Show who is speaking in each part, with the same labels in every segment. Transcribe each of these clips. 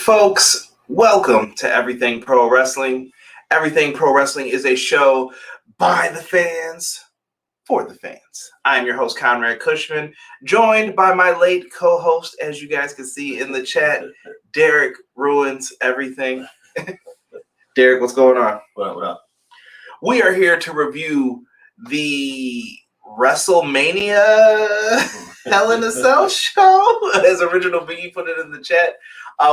Speaker 1: Folks, welcome to Everything Pro Wrestling. Everything Pro Wrestling is a show by the fans, for the fans. I'm your host, Conrad Cushman, joined by my late co-host, as you guys can see in the chat, Derek Ruins Everything. Derek, what's going on?
Speaker 2: What up?
Speaker 1: We are here to review the WrestleMania Hell in a Cell show, as Original Biggie put it in the chat.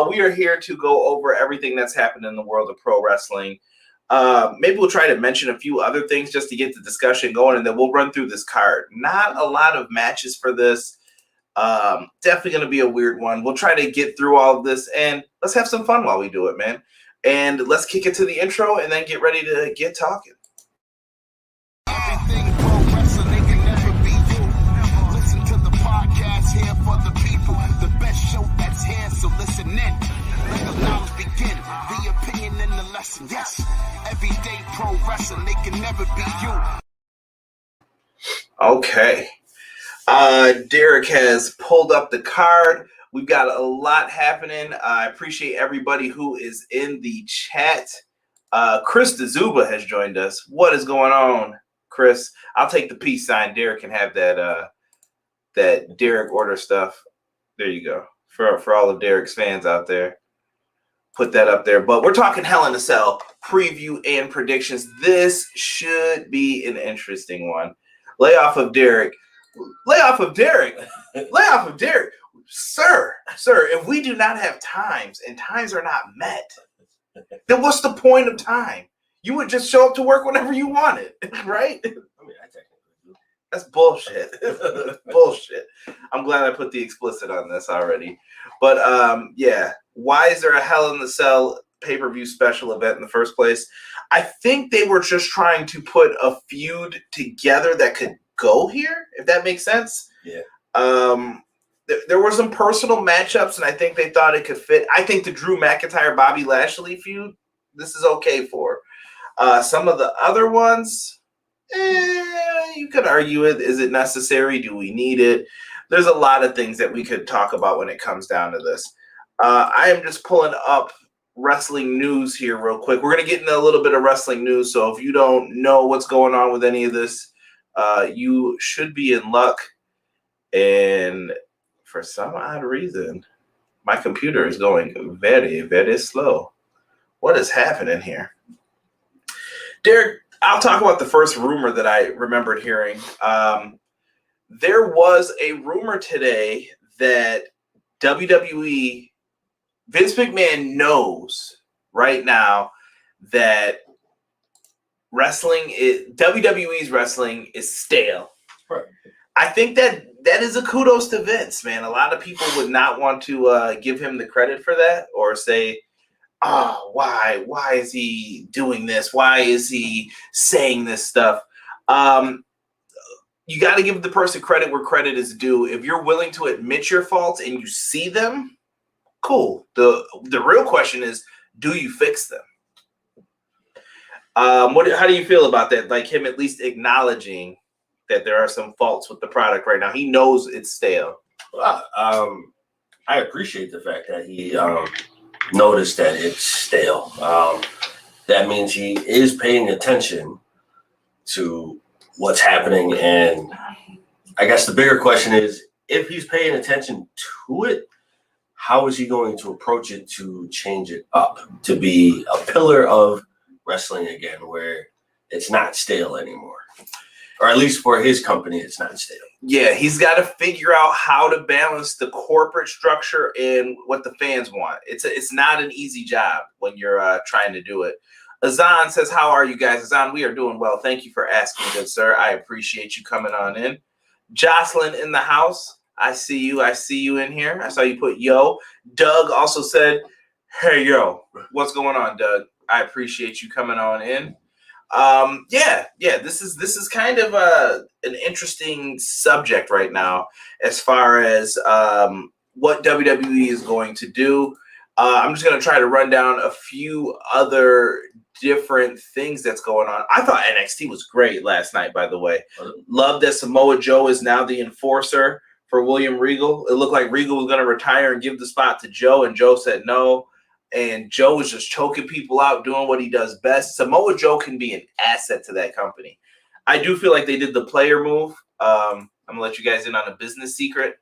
Speaker 1: We are here to go over everything that's happened in the world of pro wrestling. Maybe we'll try to mention a few other things just to get the discussion going, and then we'll run through this card. Not a lot of matches for this. Definitely going to be a weird one. We'll try to get through all of this, and let's have some fun while we do it, man. And let's kick it to the intro and then get ready to get talking.
Speaker 3: Everything pro wrestling, they can never be you. Listen to the podcast here for the people. The best show that's here, so listen in. Let the knowledge begin. The opinion and the lesson. Yes, everyday pro wrestling, they can never be you.
Speaker 1: Okay. Derek has pulled up the card. We've got a lot happening. I appreciate everybody who is in the chat. Chris DeZuba has joined us. What is going on, Chris? I'll take the peace sign. Derek can have that that Derek order stuff. There you go. For all of Derek's fans out there. Put that up there. But we're talking Hell in a Cell preview and predictions. This should be an interesting one. Lay off of Derek. Lay off of Derek. Lay off of Derek. Sir, if we do not have times and times are not met, then what's the point of time? You would just show up to work whenever you wanted, right?
Speaker 2: I mean, I technically do.
Speaker 1: That's bullshit. Bullshit. I'm glad I put the explicit on this already. But yeah, why is there a Hell in the Cell pay-per-view special event in the first place? I think they were just trying to put a feud together that could go here, if that makes sense.
Speaker 2: Yeah.
Speaker 1: There were some personal matchups, and I think they thought it could fit. I think the Drew McIntyre Bobby Lashley feud, this is okay for. Some of the other ones, you could argue it. Is it necessary? Do we need it? There's a lot of things that we could talk about when it comes down to this. I am just pulling up wrestling news here real quick. We're going to get into a little bit of wrestling news, so if you don't know what's going on with any of this, you should be in luck. And for some odd reason, my computer is going very, very slow. What is happening here? Derek, I'll talk about the first rumor that I remembered hearing. There was a rumor today that WWE, Vince McMahon knows right now that WWE's wrestling is stale.
Speaker 2: Right.
Speaker 1: I think that is a kudos to Vince, man. A lot of people would not want to give him the credit for that or say, oh, why is he doing this? Why is he saying this stuff? You got to give the person credit where credit is due. If you're willing to admit your faults and you see them, cool. The real question is, do you fix them? How do you feel about that? Like him at least acknowledging that there are some faults with the product right now. He knows it's stale.
Speaker 2: Well, I appreciate the fact that he noticed that it's stale. That means he is paying attention to what's happening. And I guess the bigger question is, if he's paying attention to it, how is he going to approach it to change it up to be a pillar of wrestling again, where it's not stale anymore? Or at least for his company, it's not stale.
Speaker 1: Yeah, he's got to figure out how to balance the corporate structure and what the fans want. It's not an easy job when you're trying to do it. Azan says, how are you guys? Azan, we are doing well. Thank you for asking, good sir. I appreciate you coming on in. Jocelyn in the house. I see you. I see you in here. I saw you put yo. Doug also said, hey, yo. What's going on, Doug? I appreciate you coming on in. Yeah, this is kind of an interesting subject right now as far as what WWE is going to do. I'm just going to try to run down a few other different things that's going on. I thought NXT was great last night, by the way. Love that Samoa Joe is now the enforcer for William Regal. It looked like Regal was going to retire and give the spot to Joe, and Joe said no. and Joe is just choking people out, doing what he does best. Samoa Joe can be an asset to that company. I do feel like they did the player move. I'm going to let you guys in on a business secret.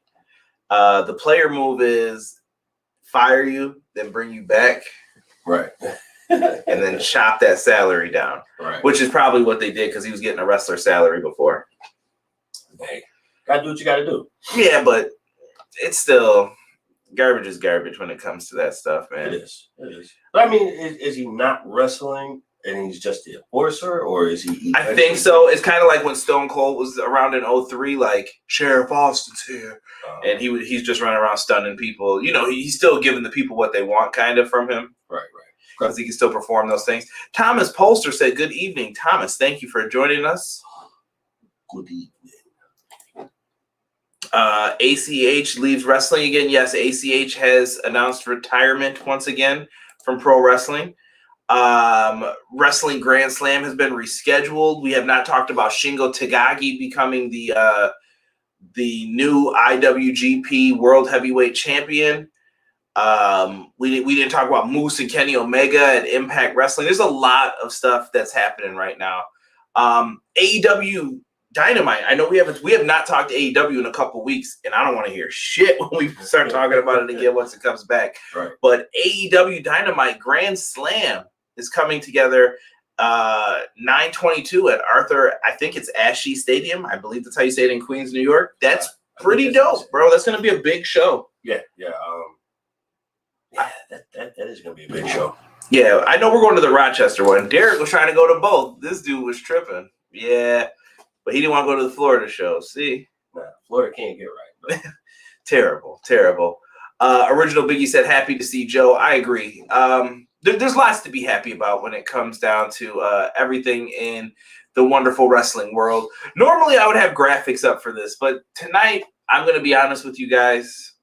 Speaker 1: The player move is fire you, then bring you back.
Speaker 2: Right.
Speaker 1: And then chop that salary down.
Speaker 2: Right.
Speaker 1: Which is probably what they did because he was getting a wrestler salary before.
Speaker 2: Hey, gotta do what you gotta do.
Speaker 1: Yeah, but it's still garbage is garbage when it comes to that stuff, man.
Speaker 2: It is. It is. But I mean, is he not wrestling and he's just the enforcer, or is he?
Speaker 1: I think so. It's kind of like when Stone Cold was around in 03, like Sheriff Austin's here, and he's just running around stunning people. You know, he's still giving the people what they want, kind of from him.
Speaker 2: Right.
Speaker 1: Because he can still perform those things. Thomas Polster said, "Good evening, Thomas. Thank you for joining us."
Speaker 2: Good evening.
Speaker 1: ACH leaves wrestling again. Yes, ACH has announced retirement once again from pro wrestling. Wrestling Grand Slam has been rescheduled. We have not talked about Shingo Takagi becoming the new IWGP World Heavyweight Champion. We didn't talk about Moose and Kenny Omega at Impact Wrestling. There's a lot of stuff that's happening right now. AEW Dynamite. I know we have not talked to AEW in a couple weeks, and I don't want to hear shit when we start talking about it again once it comes back.
Speaker 2: Right.
Speaker 1: But AEW Dynamite Grand Slam is coming together 9/22 at Arthur. I think it's Ashe Stadium. I believe that's how you say it in Queens, New York. That's pretty dope, bro. That's gonna be a big show.
Speaker 2: Yeah. That is gonna be a big show.
Speaker 1: Yeah, I know we're going to the Rochester one. Derek was trying to go to both. This dude was tripping. Yeah, but he didn't want to go to the Florida show. See?
Speaker 2: Nah, Florida can't get right.
Speaker 1: Terrible. Original Biggie said, happy to see Joe. I agree. There's lots to be happy about when it comes down to everything in the wonderful wrestling world. Normally, I would have graphics up for this, but tonight, I'm going to be honest with you guys.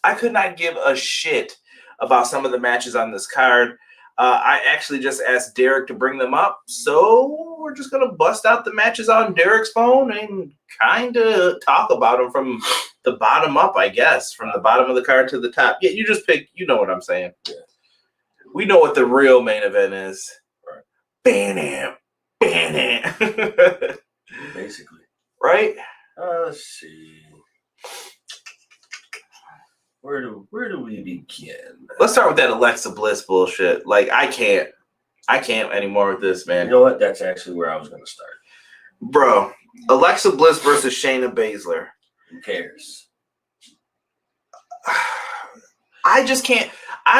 Speaker 1: I could not give a shit about some of the matches on this card. I actually just asked Derek to bring them up, so we're just going to bust out the matches on Derek's phone and kind of talk about them from the bottom up, I guess, from the bottom of the card to the top. Yeah, you just pick, you know what I'm saying.
Speaker 2: Yeah.
Speaker 1: We know what the real main event is.
Speaker 2: Right.
Speaker 1: Bam.
Speaker 2: Basically.
Speaker 1: Right?
Speaker 2: Let's see. Where do we begin?
Speaker 1: Let's start with that Alexa Bliss bullshit. Like, I can't anymore with this, man.
Speaker 2: You know what? That's actually where I was going to start.
Speaker 1: Bro, Alexa Bliss versus Shayna Baszler.
Speaker 2: Who cares?
Speaker 1: I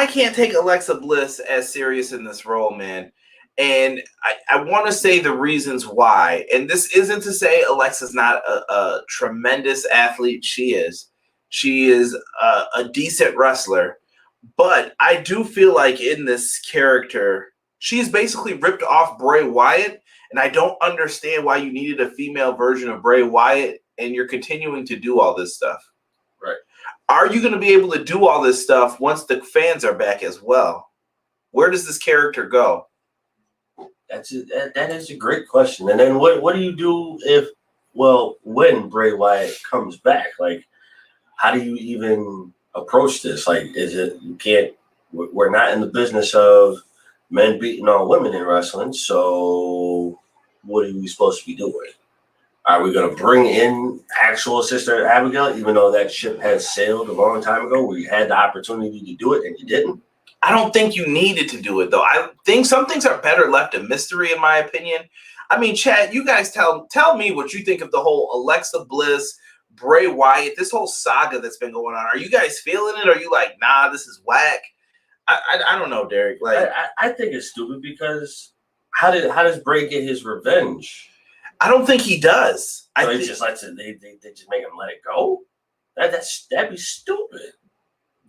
Speaker 1: can't take Alexa Bliss as serious in this role, man. And I want to say the reasons why. And this isn't to say Alexa's not a tremendous athlete. She is. She is a decent wrestler. But I do feel like in this character, she's basically ripped off Bray Wyatt. And I don't understand why you needed a female version of Bray Wyatt and you're continuing to do all this stuff.
Speaker 2: Right.
Speaker 1: Are you going to be able to do all this stuff once the fans are back as well? Where does this character go?
Speaker 2: That is a great question. And then what do you do when Bray Wyatt comes back? Like, how do you even approach this? Like, we're not in the business of men beating on women in wrestling, so what are we supposed to be doing? Are we going to bring in actual Sister Abigail, even though that ship has sailed a long time ago? We had the opportunity to do it, and you didn't?
Speaker 1: I don't think you needed to do it, though. I think some things are better left a mystery, in my opinion. I mean, Chad, you guys tell me what you think of the whole Alexa Bliss, Bray Wyatt, this whole saga that's been going on. Are you guys feeling it? Or are you like, nah, this is whack? I don't know, Derek. Like,
Speaker 2: I think it's stupid because how does Bray get his revenge?
Speaker 1: I don't think he does.
Speaker 2: So they just make him let it go? That'd be stupid.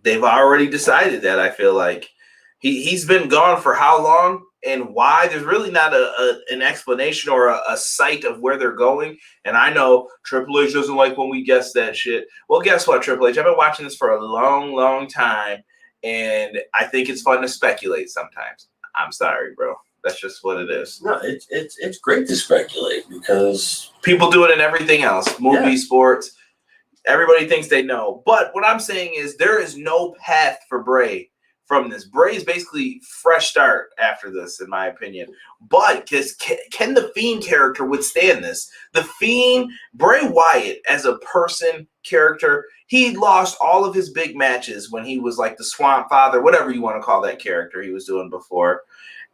Speaker 1: They've already decided that. I feel like he's been gone for how long and why. There's really not an explanation or a sight of where they're going. And I know Triple H doesn't like when we guess that shit. Well, guess what, Triple H? I've been watching this for a long, long time, and I think it's fun to speculate sometimes. I'm sorry, bro. That's just what it is.
Speaker 2: No, it's great to speculate because
Speaker 1: people do it in everything else, movies, sports. Everybody thinks they know. But what I'm saying is there is no path for Bray from this. Bray is basically fresh start after this, in my opinion. But can the Fiend character withstand this? The Fiend, Bray Wyatt as a person, character, he lost all of his big matches when he was like the Swamp Father, whatever you want to call that character he was doing before.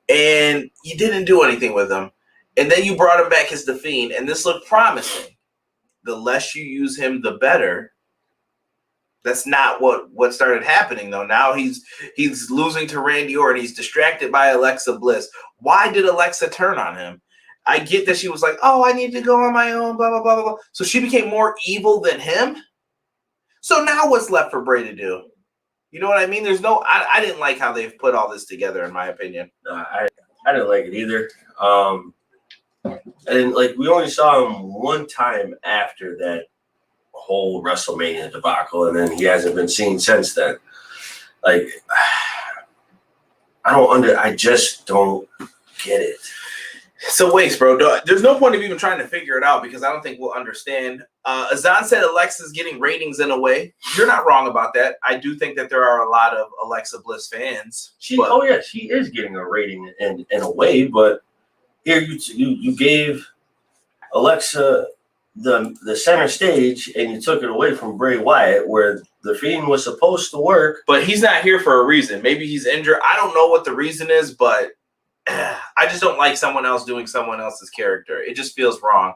Speaker 1: And you didn't do anything with him. And then you brought him back as the Fiend, and this looked promising. The less you use him, the better. That's not what started happening, though. Now he's losing to Randy Orton. He's distracted by Alexa Bliss. Why did Alexa turn on him? I get that she was like, oh, I need to go on my own, blah, blah, blah, blah, blah. So she became more evil than him? So now what's left for Bray to do? You know what I mean? There's no... I didn't like how they've put all this together, in my opinion.
Speaker 2: I didn't like it either. And like we only saw him one time after that whole WrestleMania debacle, and then he hasn't been seen since then. Like, I just don't get it.
Speaker 1: So wait, bro. There's no point of even trying to figure it out because I don't think we'll understand. Azan said Alexa's getting ratings in a way. You're not wrong about that. I do think that there are a lot of Alexa Bliss fans.
Speaker 2: She is getting a rating in a way, but here you gave Alexa the center stage and you took it away from Bray Wyatt, where the Fiend was supposed to work.
Speaker 1: But he's not here for a reason. Maybe he's injured. I don't know what the reason is, but I just don't like someone else doing someone else's character. It just feels wrong.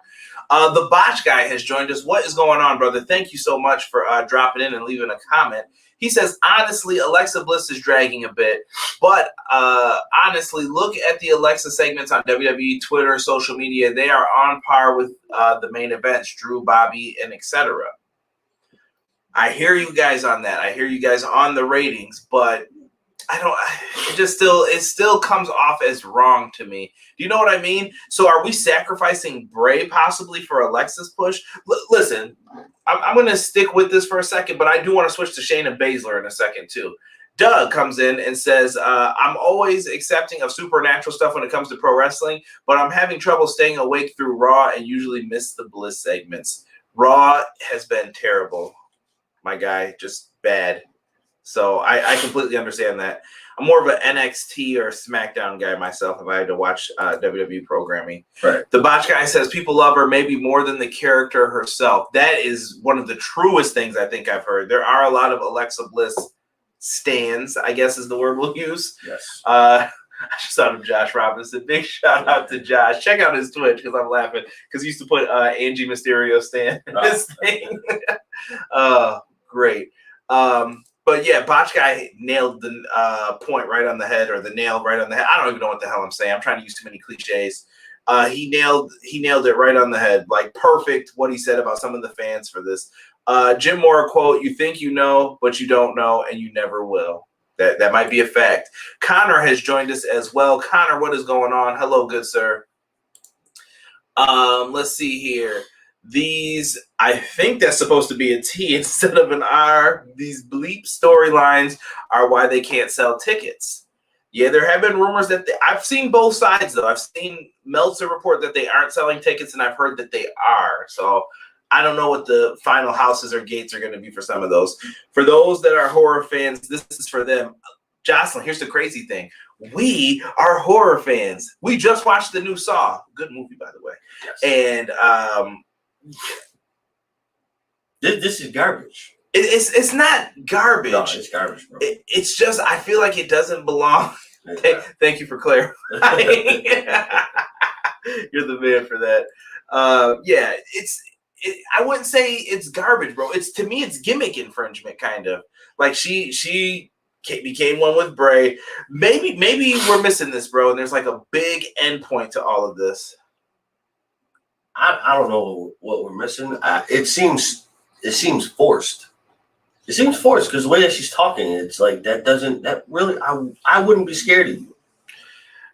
Speaker 1: The Botch guy has joined us. What is going on, brother? Thank you so much for dropping in and leaving a comment. He says, honestly, Alexa Bliss is dragging a bit. But honestly, look at the Alexa segments on WWE, Twitter, social media. They are on par with the main events, Drew, Bobby, and etc. I hear you guys on that. I hear you guys on the ratings, but it still comes off as wrong to me. Do you know what I mean? So are we sacrificing Bray possibly for Alexa's push? Listen, I'm going to stick with this for a second, but I do want to switch to Shayna Baszler in a second too. Doug comes in and says, I'm always accepting of supernatural stuff when it comes to pro wrestling, but I'm having trouble staying awake through Raw and usually miss the Bliss segments. Raw has been terrible, my guy, just bad. So I completely understand that. I'm more of an NXT or SmackDown guy myself if I had to watch WWE programming.
Speaker 2: Right.
Speaker 1: The Botch guy says people love her maybe more than the character herself. That is one of the truest things I think I've heard. There are a lot of Alexa Bliss stans, I guess is the word we'll use.
Speaker 2: Yes.
Speaker 1: I just thought of Josh Robinson. Big shout out to Josh. Check out his Twitch because I'm laughing because he used to put Angie Mysterio stan in his thing. Great. But yeah, Botch guy nailed the point right on the head, or the nail right on the head. I don't even know what the hell I'm saying. I'm trying to use too many cliches. He nailed it right on the head. Like perfect what he said about some of the fans for this. Jim Moore quote, "You think you know, but you don't know, and you never will." That might be a fact. Connor has joined us as well. Connor, what is going on? Hello, good sir. Let's see here. These, I think that's supposed to be a T instead of an R. These bleep storylines are why they can't sell tickets. Yeah, there have been rumors that I've seen both sides, though. I've seen Meltzer report that they aren't selling tickets, and I've heard that they are. So I don't know what the final houses or gates are going to be for some of those. For those that are horror fans, this is for them. Jocelyn, here's the crazy thing. We are horror fans. We just watched the new Saw. Good movie, by the way. Yes. And
Speaker 2: this is garbage.
Speaker 1: It's not garbage.
Speaker 2: No, it's garbage, bro.
Speaker 1: It's just I feel like it doesn't belong. Thank you for clarifying. You're the man for that. Yeah, I wouldn't say it's garbage, bro. To me, it's gimmick infringement, kind of. Like she became one with Bray. Maybe we're missing this, bro. And there's like a big endpoint to all of this.
Speaker 2: I don't know what we're missing. It seems forced. It seems forced because the way that she's talking, it's like that really. I wouldn't be scared of you.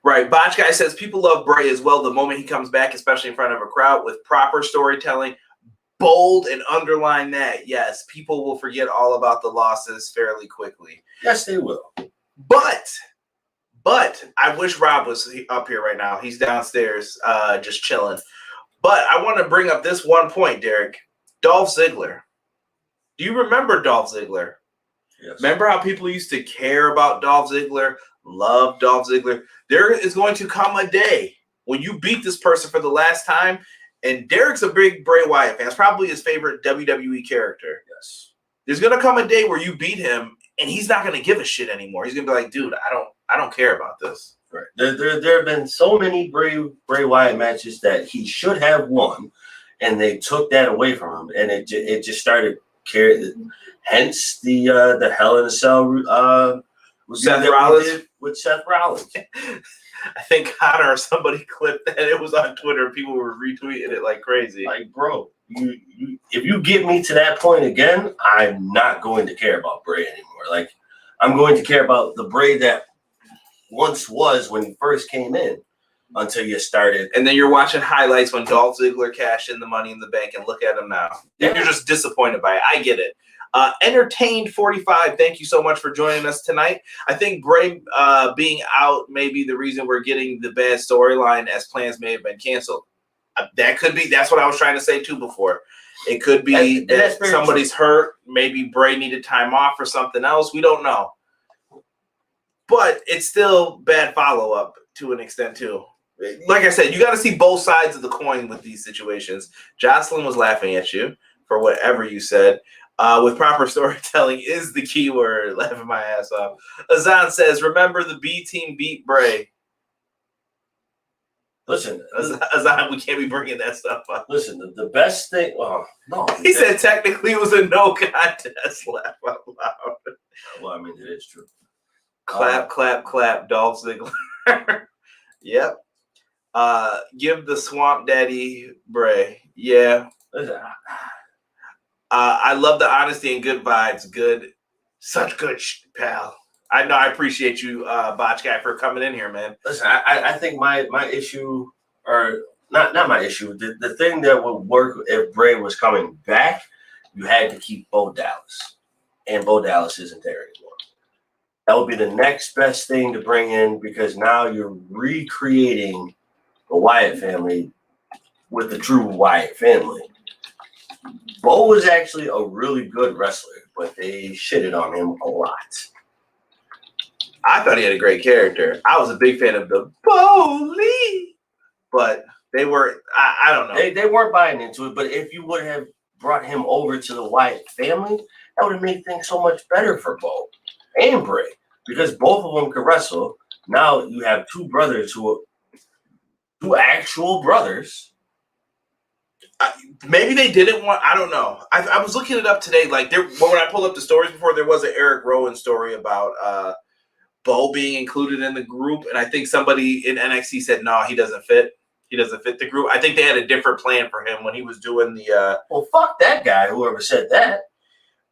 Speaker 1: Right. Botch guy says people love Bray as well the moment he comes back, especially in front of a crowd with proper storytelling. Bold and underline that. Yes, people will forget all about the losses fairly quickly.
Speaker 2: Yes, they will.
Speaker 1: But I wish Rob was up here right now. He's downstairs just chilling. But I want to bring up this one point, Derek. Dolph Ziggler. Do you remember Dolph Ziggler?
Speaker 2: Yes.
Speaker 1: Remember how people used to care about Dolph Ziggler, love Dolph Ziggler? There is going to come a day when you beat this person for the last time, and Derek's a big Bray Wyatt fan. It's probably his favorite WWE character.
Speaker 2: Yes.
Speaker 1: There's going to come a day where you beat him, and he's not going to give a shit anymore. He's going to be like, dude, I don't care about this.
Speaker 2: Right. There have been so many Bray Wyatt matches that he should have won, and they took that away from him, and it just started carrying. Hence the Hell in a Cell
Speaker 1: with Seth Rollins.
Speaker 2: With Seth Rollins.
Speaker 1: I think Connor or somebody clipped that. It was on Twitter. People were retweeting it like crazy.
Speaker 2: Like, bro, if you get me to that point again, I'm not going to care about Bray anymore. Like, I'm going to care about the Bray that once was when he first came in until you started.
Speaker 1: And then you're watching highlights when Dolph Ziggler cashed in the Money in the Bank, and look at him now.
Speaker 2: Yeah.
Speaker 1: You're just disappointed by it. I get it. Entertained 45, thank you so much for joining us tonight. I think Bray being out may be the reason we're getting the bad storyline, as plans may have been canceled. That could be. That's what I was trying to say too before. It could be that somebody's hurt. Maybe Bray needed time off or something else. We don't know. But it's still bad follow-up to an extent too. Like I said, you got to see both sides of the coin with these situations. Jocelyn was laughing at you for whatever you said. With proper storytelling is the key word. Laughing my ass off. Azan says, remember the B team beat Bray.
Speaker 2: Listen,
Speaker 1: Azan, we can't be bringing that stuff up.
Speaker 2: Listen, the best thing. Well, no.
Speaker 1: He said technically it was a no contest. Laugh out loud.
Speaker 2: Well, I mean, it is true.
Speaker 1: Clap, clap, clap, Dolph Ziggler. Yep. Give the Swamp Daddy Bray. Yeah.
Speaker 2: Listen,
Speaker 1: I love the honesty and good vibes. Good. Such good, pal. I know. I appreciate you, Botch Guy, for coming in here, man.
Speaker 2: Listen, I think my issue, or not my issue, the thing that would work if Bray was coming back, you had to keep Bo Dallas. And Bo Dallas isn't there anymore. That would be the next best thing to bring in, because now you're recreating the Wyatt family with the true Wyatt family. Bo was actually a really good wrestler, but they shitted on him a lot.
Speaker 1: I thought he had a great character. I was a big fan of the Bo Lee, but they were, I don't know.
Speaker 2: They weren't buying into it, but if you would have brought him over to the Wyatt family, that would have made things so much better for Bo and Bray, because both of them could wrestle. Now you have two brothers two actual brothers.
Speaker 1: Maybe they didn't want. I don't know. I was looking it up today. Like when I pulled up the stories before, there was an Eric Rowan story about Bo being included in the group, and I think somebody in NXT said, "No, he doesn't fit. He doesn't fit the group." I think they had a different plan for him when he was doing the.
Speaker 2: Well, fuck that guy. Whoever said that.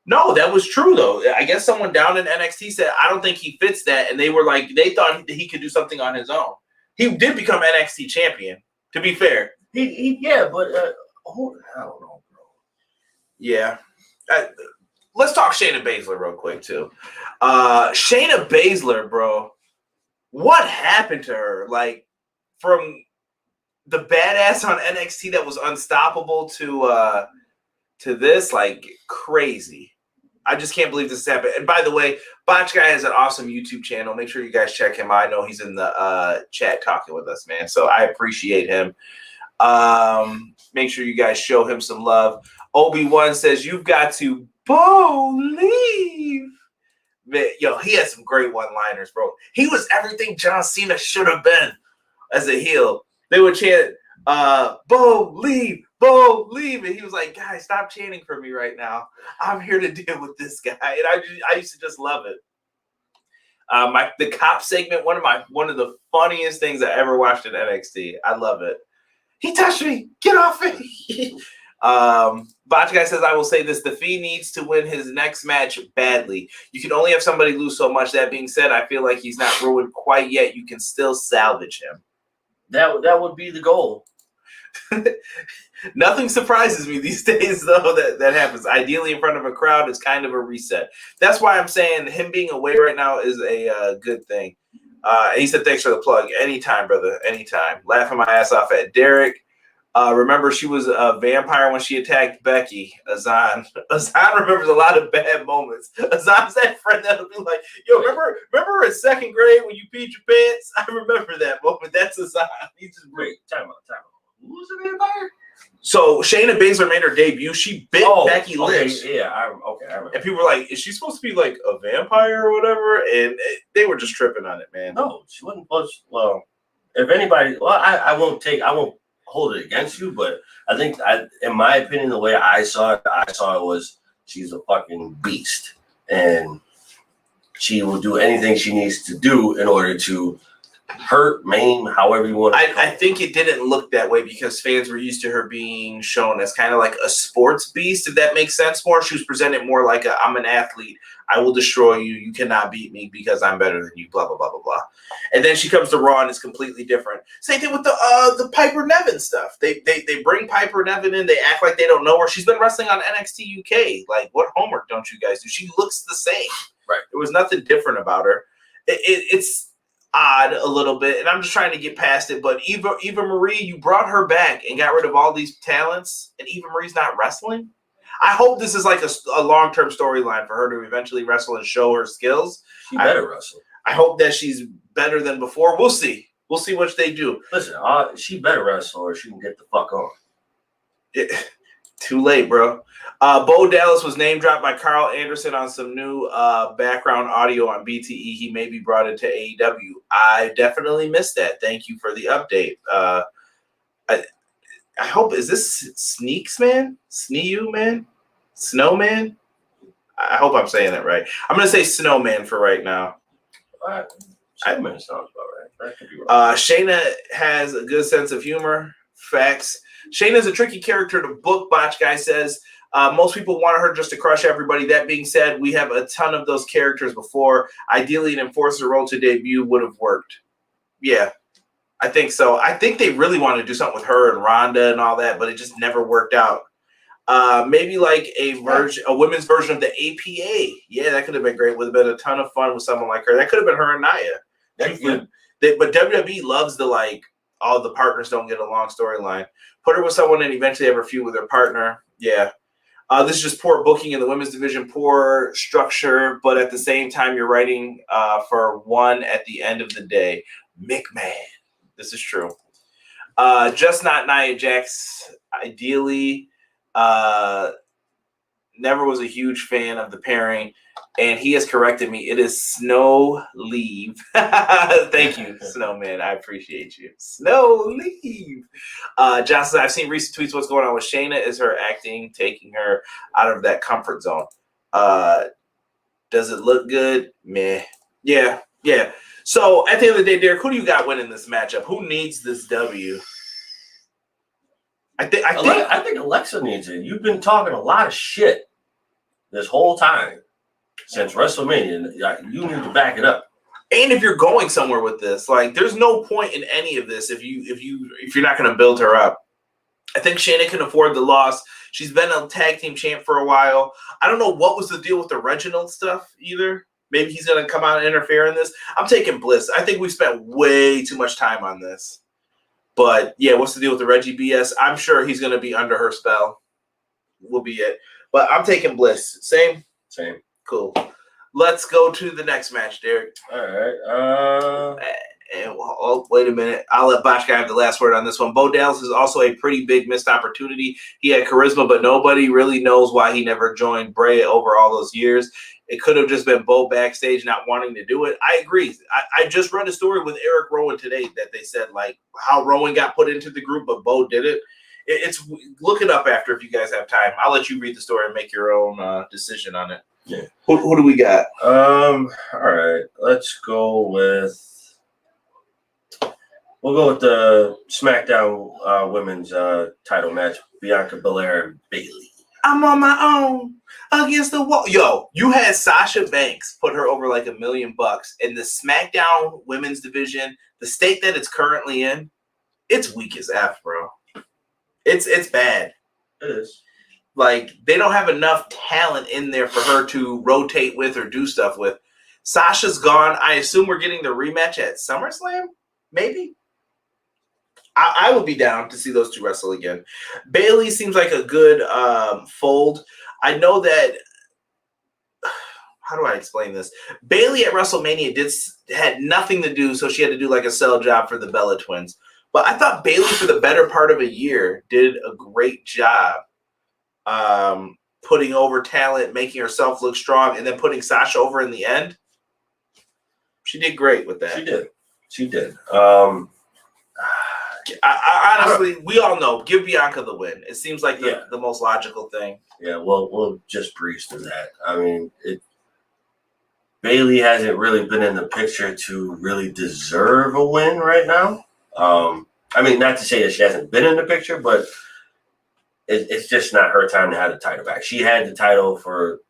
Speaker 1: No, that was true though. I guess someone down in NXT said, "I don't think he fits that," and they were like, they thought he could do something on his own. He did become NXT champion. To be fair,
Speaker 2: yeah, but I don't know, bro.
Speaker 1: Yeah. Let's talk Shayna Baszler real quick too. Shayna Baszler, bro. What happened to her? Like, from the badass on NXT that was unstoppable to this, like, crazy. I just can't believe this happened. And by the way, Botch Guy has an awesome YouTube channel. Make sure you guys check him out. I know he's in the chat talking with us, man. So I appreciate him. Make sure you guys show him some love. Obi-Wan says, you've got to believe. Man, yo, he had some great one-liners, bro. He was everything John Cena should have been as a heel. They would chant, believe. And he was like, guys, stop chanting for me right now. I'm here to deal with this guy. And I used to just love it. The cop segment, one of the funniest things I ever watched in NXT. I love it. He touched me. Get off me. Botch Guy says, I will say this. The Fiend needs to win his next match badly. You can only have somebody lose so much. That being said, I feel like he's not ruined quite yet. You can still salvage him.
Speaker 2: That would be the goal.
Speaker 1: Nothing surprises me these days, though, that happens. Ideally, in front of a crowd is kind of a reset. That's why I'm saying him being away right now is a good thing. He said, thanks for the plug. Anytime, brother. Anytime. Laughing my ass off at Derek. Remember, she was a vampire when she attacked Becky. Azan remembers a lot of bad moments. Azan's that friend that'll be like, yo, remember in second grade when you peed your pants? I remember that moment. That's Azan. He just
Speaker 2: Wait, time out. Who was the vampire?
Speaker 1: So Shayna Baszler made her debut. She bit Becky Lynch.
Speaker 2: Yeah, I remember.
Speaker 1: And people were like, is she supposed to be like a vampire or whatever? And they were just tripping on it, man.
Speaker 2: No, she wasn't. Well, if anybody, I won't hold it against you, but I think, in my opinion, the way I saw it was she's a fucking beast, and she will do anything she needs to do in order to hurt, maim, however you want to.
Speaker 1: I think it didn't look that way because fans were used to her being shown as kind of like a sports beast, if that makes sense more. She was presented more like I'm an athlete. I will destroy you. You cannot beat me because I'm better than you, blah, blah, blah, blah, blah. And then she comes to Raw and it's completely different. Same thing with the Piper Niven stuff. They bring Piper Niven in. They act like they don't know her. She's been wrestling on NXT UK. Like, what homework don't you guys do? She looks the same.
Speaker 2: Right.
Speaker 1: There was nothing different about her. It's odd a little bit, and I'm just trying to get past it. But Eva Marie, you brought her back and got rid of all these talents, and Eva Marie's not wrestling. I hope this is like a long-term storyline for her to eventually wrestle and show her skills.
Speaker 2: She better wrestle.
Speaker 1: I hope that she's better than before. We'll see. We'll see what they do.
Speaker 2: Listen, she better wrestle or she can get the fuck on.
Speaker 1: Too late, bro. Bo Dallas was name dropped by Carl Anderson on some new background audio on BTE. He may be brought into AEW. I definitely missed that. Thank you for the update. I hope, is this Sneaks Man? Sneu Man? Snowman? I hope I'm saying it right. I'm going to say Snowman for right now.
Speaker 2: Snowman sounds about right. That could be right.
Speaker 1: Shayna has a good sense of humor. Facts. Shayna's a tricky character to book, Botch Guy says. Most people want her just to crush everybody. That being said, we have a ton of those characters before. Ideally, an enforcer role to debut would have worked. Yeah, I think so. I think they really wanted to do something with her and Rhonda and all that, but it just never worked out. Maybe like a women's version of the APA. Yeah, that could have been great. Would have been a ton of fun with someone like her. That could have been her and Nia. But WWE loves the all the partners don't get along storyline. Put her with someone and eventually have her feud with her partner. Yeah. This is just poor booking in the women's division, poor structure, but at the same time, you're writing for one at the end of the day. McMahon. This is true. Just not Nia Jax. Ideally, never was a huge fan of the pairing, and he has corrected me. It is Snow Leave. Thank you, Snowman. I appreciate you. Snow Leave. John says, I've seen recent tweets. What's going on with Shayna? Is her acting taking her out of that comfort zone? Does it look good? Meh. Yeah. So at the end of the day, Derek, who do you got winning this matchup? Who needs this W? I think
Speaker 2: Alexa needs it. You've been talking a lot of shit this whole time since WrestleMania. You need to back it up.
Speaker 1: And if you're going somewhere with this, there's no point in any of this if you're not going to build her up. I think Shayna can afford the loss. She's been a tag team champ for a while. I don't know what was the deal with the Reginald stuff either. Maybe he's going to come out and interfere in this. I'm taking Bliss. I think we spent way too much time on this. But, yeah, what's the deal with the Reggie BS? I'm sure he's going to be under her spell. Will be it. But I'm taking Bliss. Same?
Speaker 2: Same.
Speaker 1: Cool. Let's go to the next match, Derek.
Speaker 2: All right.
Speaker 1: Wait a minute. I'll let Boschka have the last word on this one. Bo Dallas is also a pretty big missed opportunity. He had charisma, but nobody really knows why he never joined Bray over all those years. It could have just been Bo backstage not wanting to do it. I agree. I just read a story with Eric Rowan today that they said how Rowan got put into the group, but Bo did it. Look it up after if you guys have time. I'll let you read the story and make your own decision on it.
Speaker 2: Yeah.
Speaker 1: Who do we got?
Speaker 2: All right. Let's go with. We'll go with the SmackDown women's title match: Bianca Belair and Bayley.
Speaker 1: I'm on my own against the wall. Yo, you had Sasha Banks put her over $1 million in the SmackDown women's division. The state that it's currently in, it's weak as F, bro. It's bad.
Speaker 2: It is.
Speaker 1: They don't have enough talent in there for her to rotate with or do stuff with. Sasha's gone. I assume we're getting the rematch at SummerSlam? Maybe? I would be down to see those two wrestle again. Bayley seems like a good fold. I know that. How do I explain this? Bayley at WrestleMania had nothing to do, so she had to do like a sell job for the Bella Twins. But I thought Bayley, for the better part of a year, did a great job putting over talent, making herself look strong, and then putting Sasha over in the end. She did great with that.
Speaker 2: She did.
Speaker 1: I honestly, we all know, give Bianca the win. It seems like the most logical thing.
Speaker 2: Yeah, we'll just breeze through that. I mean, Bayley hasn't really been in the picture to really deserve a win right now. I mean, not to say that she hasn't been in the picture, but it's just not her time to have the title back. She had the title for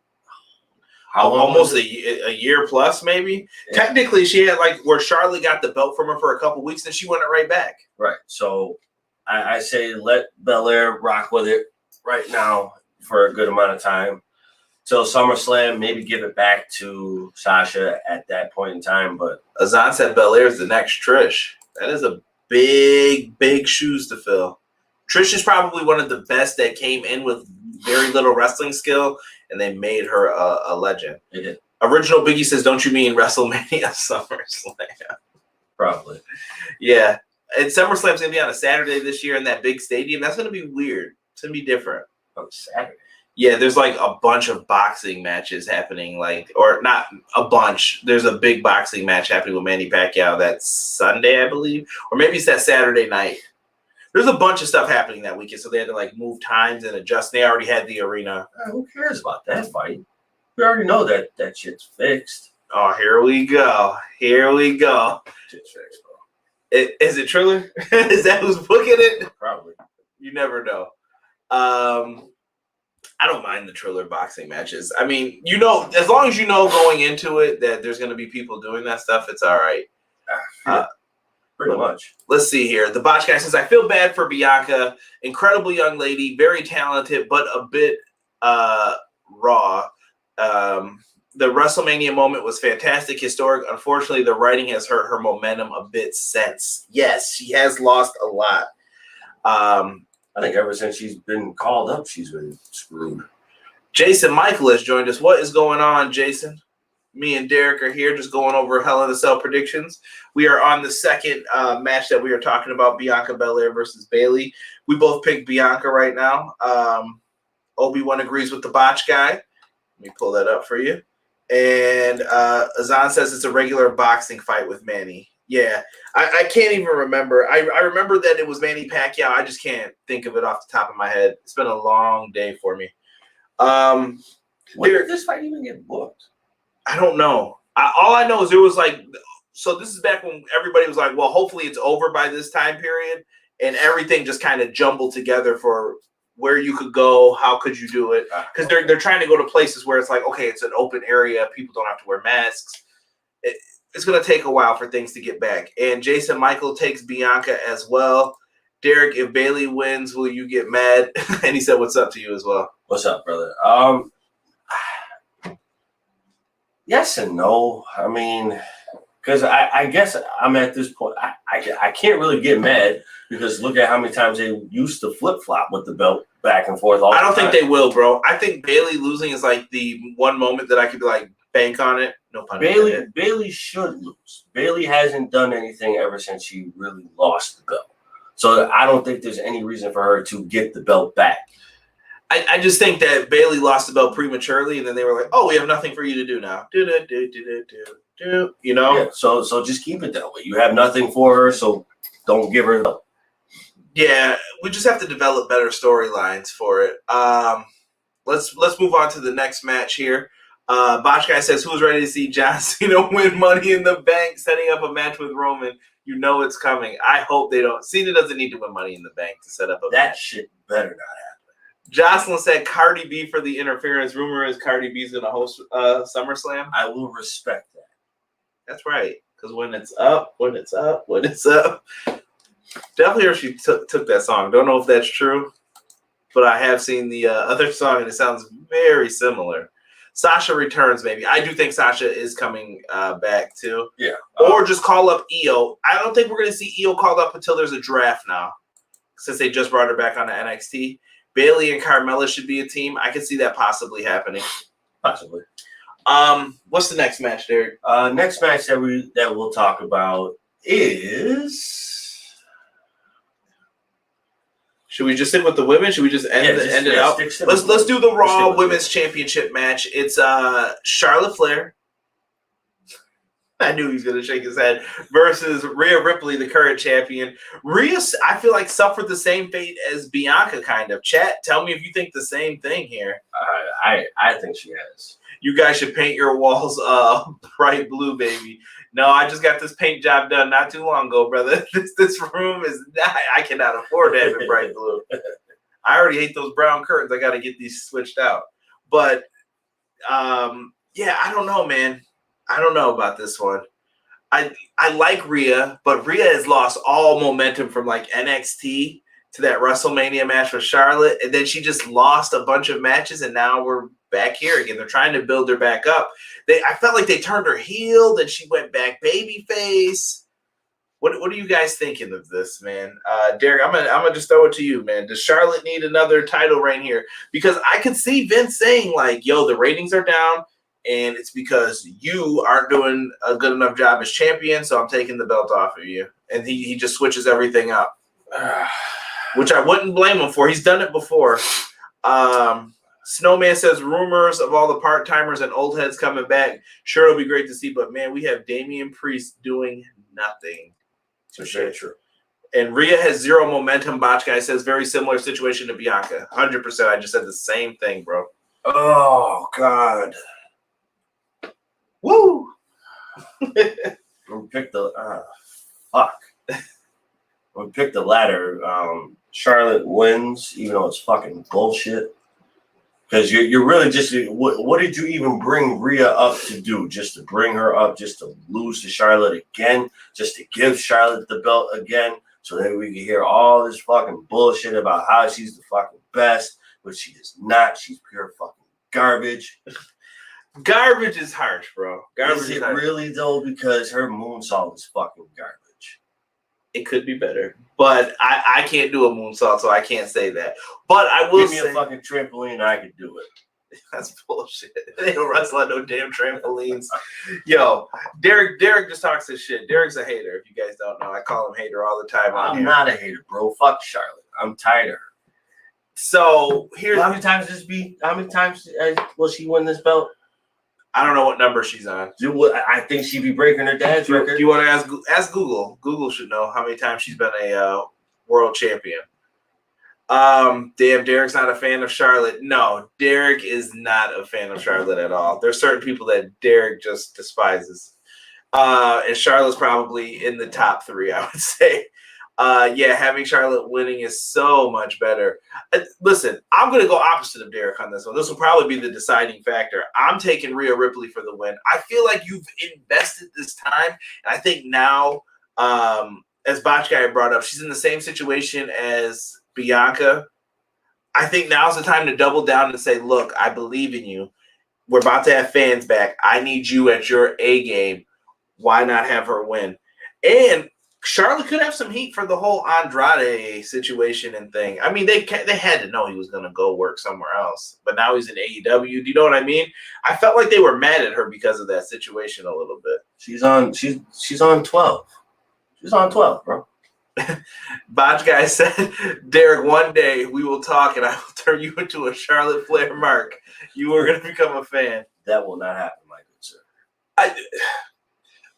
Speaker 2: how long?
Speaker 1: Almost a year plus, maybe. Yeah. Technically, she had like where Charlotte got the belt from her for a couple weeks, and she won it right back.
Speaker 2: Right. So I say let Belair rock with it right now for a good amount of time. Till SummerSlam, maybe give it back to Sasha at that point in time. But
Speaker 1: Azan said Belair is the next Trish. That is a big shoes to fill. Trish is probably one of the best that came in with very little wrestling skill, and they made her a legend.
Speaker 2: They did.
Speaker 1: Original Biggie says, don't you mean WrestleMania SummerSlam?
Speaker 2: Probably.
Speaker 1: Yeah. And SummerSlam's going to be on a Saturday this year in that big stadium. That's going to be weird. It's going to be different.
Speaker 2: On Saturday?
Speaker 1: Yeah, there's like a bunch of boxing matches happening, or not a bunch. There's a big boxing match happening with Manny Pacquiao that Sunday, I believe. Or maybe it's that Saturday night. There's a bunch of stuff happening that weekend, so they had to like move times and adjust. They already had the arena.
Speaker 2: Who cares about that fight? We already know that shit's fixed.
Speaker 1: Oh, here we go.
Speaker 2: Shit's fixed, bro.
Speaker 1: Is it Triller? Is that who's booking it?
Speaker 2: Probably.
Speaker 1: You never know. I don't mind the Triller boxing matches. I mean, as long as you know going into it that there's going to be people doing that stuff, it's all right.
Speaker 2: Pretty much.
Speaker 1: Let's see here. The Botch guy says, I feel bad for Bianca. Incredible young lady, very talented, but a bit raw. The WrestleMania moment was fantastic, historic. Unfortunately, the writing has hurt her momentum a bit since. Yes, she has lost a lot.
Speaker 2: I think ever since she's been called up, she's been screwed.
Speaker 1: Jason Michael has joined us. What is going on, Jason? Me and Derek are here just going over Hell in a Cell predictions. We are on the second match that we are talking about, Bianca Belair versus Bayley. We both picked Bianca right now. Obi-Wan agrees with the Botch guy. Let me pull that up for you. And Azan says it's a regular boxing fight with Manny. Yeah, I can't even remember. I remember that it was Manny Pacquiao. I just can't think of it off the top of my head. It's been a long day for me.
Speaker 2: When did this fight even get booked?
Speaker 1: I don't know. All I know is there was so this is back when everybody was like, well, hopefully it's over by this time period. And everything just kind of jumbled together for where you could go, how could you do it? Because they're trying to go to places where it's like, okay, it's an open area. People don't have to wear masks. It's going to take a while for things to get back. And Jason Michael takes Bianca as well. Derek, if Bayley wins, will you get mad? And he said, what's up to you as well?
Speaker 2: What's up, brother? Yes and no. I mean, because I guess I'm at this point. I can't really get mad because look at how many times they used to flip-flop with the belt back and forth.
Speaker 1: I don't think they will, bro. I think Bayley losing is like the one moment that I could be like, bank on it. No pun intended.
Speaker 2: Bayley should lose. Bayley hasn't done anything ever since she really lost the belt. So I don't think there's any reason for her to get the belt back.
Speaker 1: I just think that Bayley lost the belt prematurely, and then they were like, "Oh, we have nothing for you to do now." You know.
Speaker 2: Yeah, so just keep it that way. You have nothing for her, so don't give her the belt.
Speaker 1: Yeah, we just have to develop better storylines for it. Let's move on to the next match here. Botch guy says, "Who's ready to see John Cena win Money in the Bank, setting up a match with Roman? You know it's coming. I hope they don't. Cena doesn't need to win Money in the Bank to set up a match.
Speaker 2: That shit better not happen."
Speaker 1: Jocelyn said Cardi B for the interference. Rumor is Cardi B's going to host SummerSlam.
Speaker 2: I will respect that.
Speaker 1: That's right. Because when it's up. Definitely heard she took that song. Don't know if that's true. But I have seen the other song, and it sounds very similar. Sasha returns, maybe. I do think Sasha is coming back too.
Speaker 2: Yeah.
Speaker 1: Or just call up Io. I don't think we're going to see Io called up until there's a draft now, since they just brought her back on the NXT. Bayley and Carmella should be a team. I can see that possibly happening.
Speaker 2: Possibly.
Speaker 1: What's the next match, Derek?
Speaker 2: Next match that we'll talk about is.
Speaker 1: Should we just stick with the women? Should we just end it out? Let's do the Raw Women's Championship match. It's Charlotte Flair. I knew he was going to shake his head. Versus Rhea Ripley, the current champion. Rhea, I feel like, suffered the same fate as Bianca, kind of. Chat, tell me if you think the same thing here.
Speaker 2: I think she has.
Speaker 1: You guys should paint your walls bright blue, baby. No, I just got this paint job done not too long ago, brother. This room is not, I cannot afford to have it bright blue. I already hate those brown curtains. I got to get these switched out. But, yeah, I don't know, man. I don't know about this one. I like Rhea, but Rhea has lost all momentum from like NXT to that WrestleMania match with Charlotte, and then she just lost a bunch of matches, and now we're back here again. They're trying to build her back up. I felt like they turned her heel, then she went back babyface. What are you guys thinking of this, man? Derek, I'm gonna just throw it to you, man. Does Charlotte need another title reign here? Because I could see Vince saying like, "Yo, the ratings are down, and it's because you aren't doing a good enough job as champion, so I'm taking the belt off of you." And he just switches everything up, which I wouldn't blame him for. He's done it before. Snowman says rumors of all the part-timers and old heads coming back. Sure, it'll be great to see, but man, we have Damian Priest doing nothing.
Speaker 2: For sure, true.
Speaker 1: And Rhea has zero momentum. Botch Guy says very similar situation to Bianca. 100%. I just said the same thing, bro.
Speaker 2: Oh God.
Speaker 1: Woo!
Speaker 2: We picked the fuck. We picked the ladder. Charlotte wins, even though it's fucking bullshit. Because you're really just what did you even bring Rhea up to do? Just to bring her up, just to lose to Charlotte again, just to give Charlotte the belt again, so that we can hear all this fucking bullshit about how she's the fucking best, but she is not. She's pure fucking garbage.
Speaker 1: Garbage is harsh, bro. Garbage
Speaker 2: is it really though? Because her moonsault is fucking garbage.
Speaker 1: It could be better, but I can't do a moonsault, so I can't say that. But I will say,
Speaker 2: give me a fucking trampoline, I could do it.
Speaker 1: That's bullshit. They don't wrestle on no damn trampolines. Yo, Derek just talks this shit. Derek's a hater. If you guys don't know, I call him hater all the time.
Speaker 2: I'm not a hater, bro. Fuck Charlotte. I'm tired of her.
Speaker 1: So here's
Speaker 2: how many times will she win this belt?
Speaker 1: I don't know what number she's on.
Speaker 2: I think she'd be breaking her dad's record.
Speaker 1: Do you want to ask Google? Google should know how many times she's been a world champion. Damn, Derek's not a fan of Charlotte. No, Derek is not a fan of Charlotte at all. There's certain people that Derek just despises. And Charlotte's probably in the top 3, I would say. Yeah, having Charlotte winning is so much better. Listen, I'm going to go opposite of Derek on this one. This will probably be the deciding factor. I'm taking Rhea Ripley for the win. I feel like you've invested this time. And I think now, as Botch Guy brought up, she's in the same situation as Bianca. I think now's the time to double down and say, look, I believe in you. We're about to have fans back. I need you at your A game. Why not have her win? And Charlotte could have some heat for the whole Andrade situation and thing. I mean, they had to know he was going to go work somewhere else, but now he's in AEW. Do you know what I mean? I felt like they were mad at her because of that situation a little bit.
Speaker 2: She's on 12. She's on 12, bro.
Speaker 1: Botch Guy said, Derek, one day we will talk and I will turn you into a Charlotte Flair mark. You are going to become a fan.
Speaker 2: That will not happen, my good sir.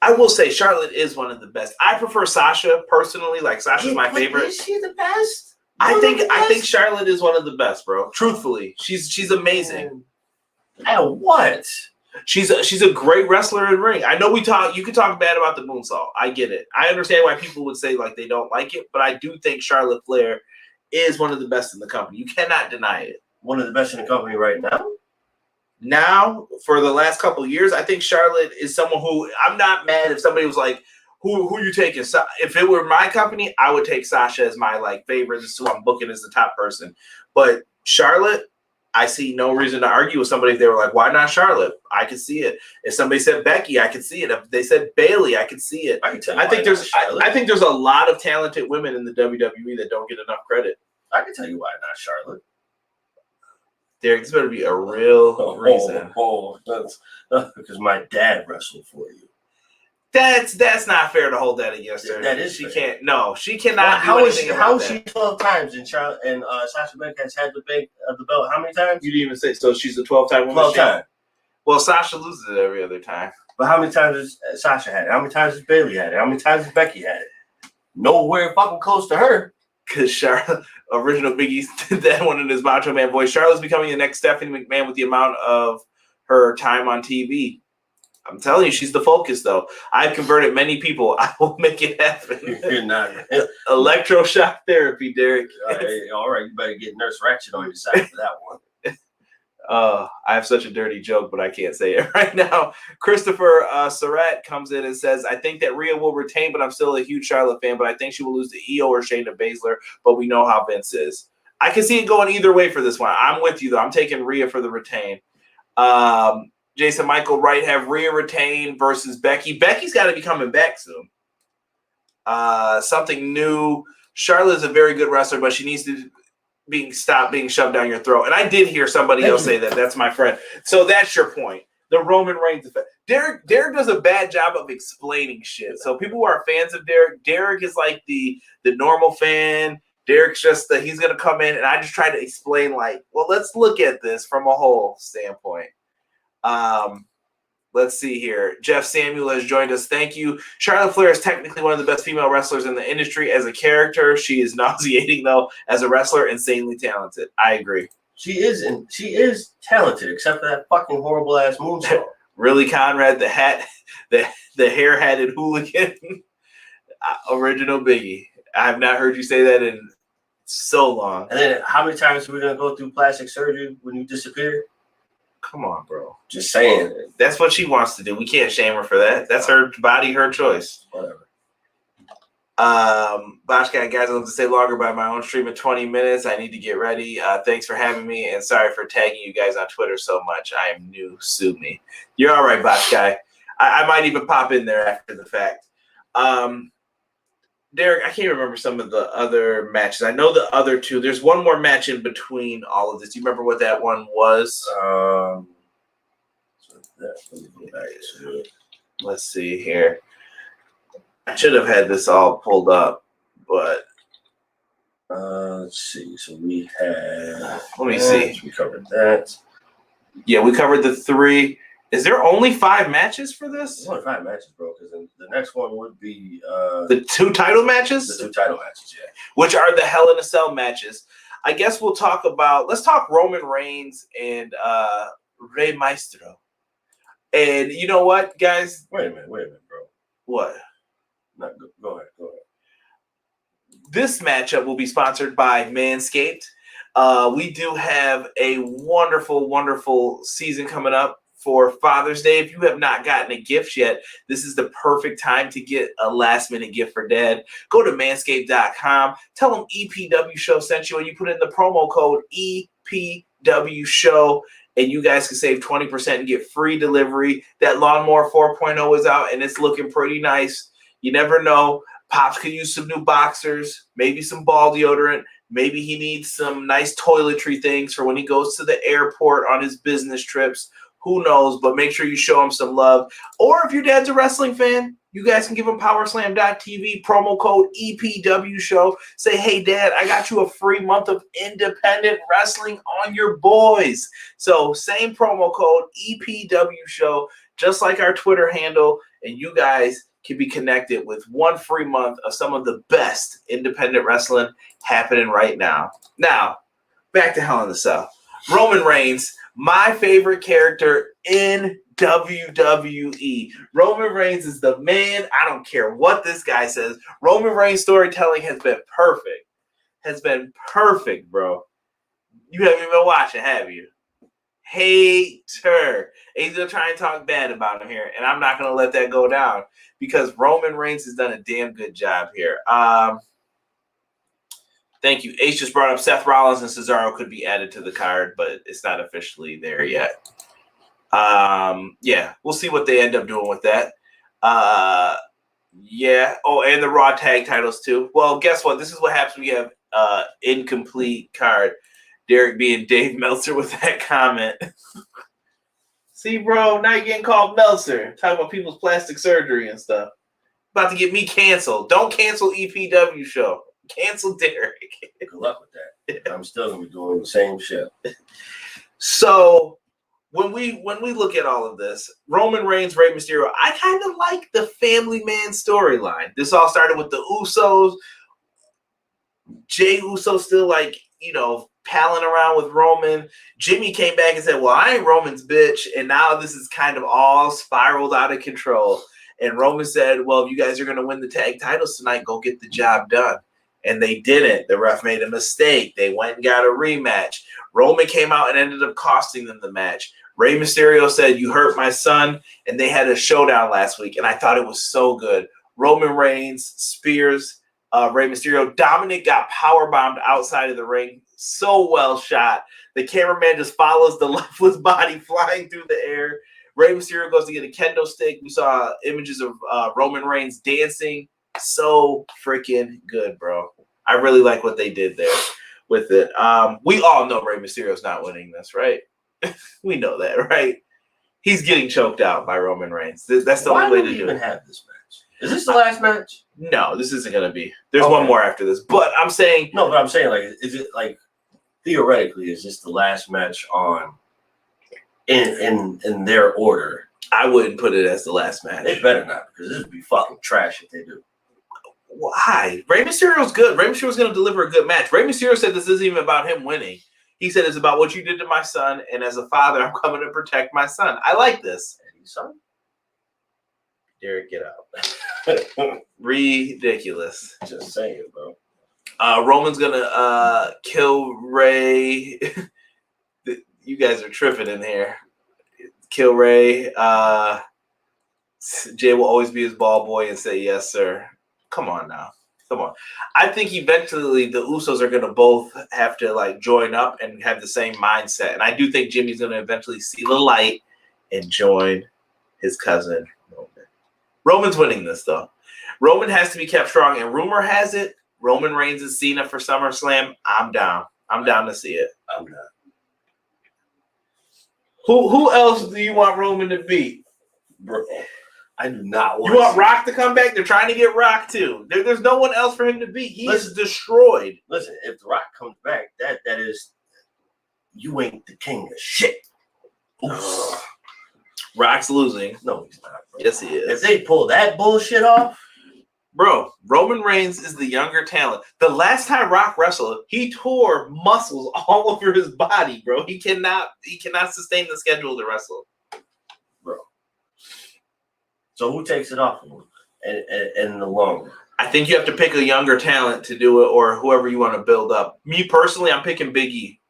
Speaker 1: I will say Charlotte is one of the best. I prefer Sasha personally. Like Sasha's my favorite.
Speaker 2: Is she the best?
Speaker 1: I think Charlotte is one of the best, bro. Truthfully, she's amazing.
Speaker 2: At what?
Speaker 1: She's a great wrestler in ring. I know you could talk bad about the moonsault. I get it. I understand why people would say like they don't like it, but I do think Charlotte Flair is one of the best in the company. You cannot deny it. One of the best in the company right now. Now, for the last couple of years, I think Charlotte is someone who I'm not mad if somebody was like, who you taking? If it were my company, I would take Sasha as my like favorite. This is who I'm booking as the top person. But Charlotte, I see no reason to argue with somebody if they were like, why not Charlotte? I could see it. If somebody said Becky, I could see it. If they said Bayley, I could see it. I think there's a lot of talented women in the WWE that don't get enough credit.
Speaker 2: I can tell you why not Charlotte.
Speaker 1: Derek, this better be a real reason.
Speaker 2: That's because my dad wrestled for you.
Speaker 1: That's not fair to hold that against her.
Speaker 2: That is
Speaker 1: she
Speaker 2: fair.
Speaker 1: Can't. No, she cannot.
Speaker 2: How is she 12 times and Sasha Banks has had the belt how many times?
Speaker 1: You didn't even say. So she's a 12-time woman.
Speaker 2: 12 times.
Speaker 1: Well, Sasha loses it every other time.
Speaker 2: But how many times has Sasha had it? How many times has Bayley had it? How many times has Becky had it? Nowhere fucking close to her.
Speaker 1: Because Charlotte, original Biggie, did that one in his Macho Man voice. Charlotte's becoming the next Stephanie McMahon with the amount of her time on TV. I'm telling you, she's the focus, though. I've converted many people. I will make it happen.
Speaker 2: You're not.
Speaker 1: Electroshock therapy, Derek.
Speaker 2: All right, you better get Nurse Ratched on your side for that one.
Speaker 1: I have such a dirty joke, but I can't say it right now. Christopher Surratt comes in and says, I think that Rhea will retain, but I'm still a huge Charlotte fan, but I think she will lose to Io or Shayna Baszler, but we know how Vince is. I can see it going either way for this one. I'm with you, though. I'm taking Rhea for the retain. Jason Michael Wright have Rhea retain versus Becky. Becky's got to be coming back soon. Something new. Charlotte's a very good wrestler, but she needs to stop being shoved down your throat. And I did hear somebody else say that. That's my friend. So that's your point. The Roman Reigns effect. Derek does a bad job of explaining shit. So people who are fans of Derek is like the normal fan. Derek's just he's going to come in, and I just try to explain like, well, let's look at this from a whole standpoint. Let's see here. Jeff Samuel has joined us. Thank you. Charlotte Flair is technically one of the best female wrestlers in the industry. As a character, she is nauseating, though. As a wrestler, insanely talented. I agree.
Speaker 2: She is talented, except for that fucking horrible ass moonsault.
Speaker 1: Really, Conrad, the hair-hatted hooligan, original Biggie. I have not heard you say that in so long.
Speaker 2: And then, how many times are we gonna go through plastic surgery when you disappear?
Speaker 1: Come on, bro.
Speaker 2: Just saying.
Speaker 1: That's what she wants to do. We can't shame her for that. That's her body, her choice.
Speaker 2: Whatever.
Speaker 1: Boshcat, guys, I'd love to stay longer by my own stream in 20 minutes. I need to get ready. Thanks for having me, and sorry for tagging you guys on Twitter so much. I am new. Sue me. You're all right, Boshcat. I might even pop in there after the fact. Derek, I can't remember some of the other matches. I know the other two. There's one more match in between all of this. Do you remember what that one was? Let's see here. I should have had this all pulled up, but
Speaker 2: let's see. So we had.
Speaker 1: Let me see.
Speaker 2: We covered that.
Speaker 1: Yeah, we covered the three. Is there only 5 matches for this?
Speaker 2: There's only 5 matches, bro. Because the next one would be
Speaker 1: the 2 title matches.
Speaker 2: The 2 title matches, yeah.
Speaker 1: Which are the Hell in a Cell matches. I guess we'll talk about. Let's talk Roman Reigns and Rey Mysterio. And you know what, guys?
Speaker 2: Wait a minute, bro.
Speaker 1: What?
Speaker 2: Not good. Go ahead.
Speaker 1: This matchup will be sponsored by Manscaped. We do have a wonderful, wonderful season coming up for Father's Day. If you have not gotten a gift yet, this is the perfect time to get a last-minute gift for Dad. Go to manscaped.com. Tell them EPW Show sent you, and you put in the promo code EPW Show, and you guys can save 20% and get free delivery. That Lawnmower 4.0 is out, and it's looking pretty nice. You never know. Pops could use some new boxers, maybe some ball deodorant. Maybe he needs some nice toiletry things for when he goes to the airport on his business trips. Who knows? But make sure you show him some love. Or if your dad's a wrestling fan, you guys can give him powerslam.tv, promo code EPW Show. Say, hey, Dad, I got you a free month of independent wrestling on your boys. So same promo code EPW Show, just like our Twitter handle. And you guys can be connected with 1 free month of some of the best independent wrestling happening right now. Now, back to Hell in a Cell. Roman Reigns, my favorite character in WWE. Roman Reigns is the man. I don't care what this guy says. Roman Reigns' storytelling has been perfect. Has been perfect, bro. You haven't even been watching, have you? Hater. He's gonna try and talk bad about him here, and I'm not gonna let that go down because Roman Reigns has done a damn good job here. Thank you. Ace just brought up Seth Rollins and Cesaro could be added to the card, but it's not officially there yet. Yeah, we'll see what they end up doing with that. Yeah. Oh, and the Raw tag titles too. Well, guess what? This is what happens when you have incomplete card. Derek being Dave Meltzer with that comment. See, bro, now you're getting called Meltzer. Talking about people's plastic surgery and stuff. About to get me canceled. Don't cancel EPW show. Cancel Derek.
Speaker 2: Good luck with that. I'm still gonna be doing the same shit.
Speaker 1: So when we look at all of this, Roman Reigns, Rey Mysterio, I kind of like the Family Man storyline. This all started with the Usos. Jey Uso still like, palling around with Roman. Jimmy came back and said, well, I ain't Roman's bitch. And now this is kind of all spiraled out of control. And Roman said, well, if you guys are going to win the tag titles tonight, go get the job done. And they didn't. The ref made a mistake. They went and got a rematch. Roman came out and ended up costing them the match. Rey Mysterio said, you hurt my son. And they had a showdown last week. And I thought it was so good. Roman Reigns, Spears, Rey Mysterio. Dominic got powerbombed outside of the ring. So well shot. The cameraman just follows the lifeless body flying through the air. Rey Mysterio goes to get a kendo stick. We saw images of Roman Reigns dancing. So freaking good, bro. I really like what they did there with it. We all know Rey Mysterio's not winning this, right? We know that, right? He's getting choked out by Roman Reigns. That's the only way to do it.
Speaker 2: Why do we even have this match? Is this the last match?
Speaker 1: No, this isn't going to be. There's one more after this. But I'm saying...
Speaker 2: No, but I'm saying, like, is it, like, theoretically, is this the last match on in their order?
Speaker 1: I wouldn't put it as the last match.
Speaker 2: They better not, because this would be fucking trash if they do.
Speaker 1: Why? Rey Mysterio's good. Rey Mysterio's going to deliver a good match. Rey Mysterio said this isn't even about him winning. He said it's about what you did to my son, and as a father, I'm coming to protect my son. I like this.
Speaker 2: Son?
Speaker 1: Derek, get out. Ridiculous.
Speaker 2: Just saying, bro.
Speaker 1: Roman's going to kill Rey. You guys are tripping in here. Kill Rey. Jay will always be his ball boy and say, yes, sir. Come on now. Come on. I think eventually the Usos are going to both have to like join up and have the same mindset. And I do think Jimmy's going to eventually see the light and join his cousin Roman. Roman's winning this, though. Roman has to be kept strong. And rumor has it, Roman Reigns and Cena for SummerSlam. I'm down. I'm down to see it.
Speaker 2: I'm not.
Speaker 1: Who else do you want Roman to beat?
Speaker 2: Bro, I do not want
Speaker 1: You want Rock to come back? They're trying to get Rock, too. There's no one else for him to beat. He is destroyed.
Speaker 2: Listen, if The Rock comes back, that is, you ain't the king of shit.
Speaker 1: Rock's losing.
Speaker 2: No, he's not, bro.
Speaker 1: Yes, he is.
Speaker 2: If they pull that bullshit off,
Speaker 1: bro, Roman Reigns is the younger talent. The last time Rock wrestled, he tore muscles all over his body, bro. He cannot sustain the schedule to wrestle.
Speaker 2: Bro. So who takes it off him in the long run?
Speaker 1: I think you have to pick a younger talent to do it, or whoever you want to build up. Me personally, I'm picking Big E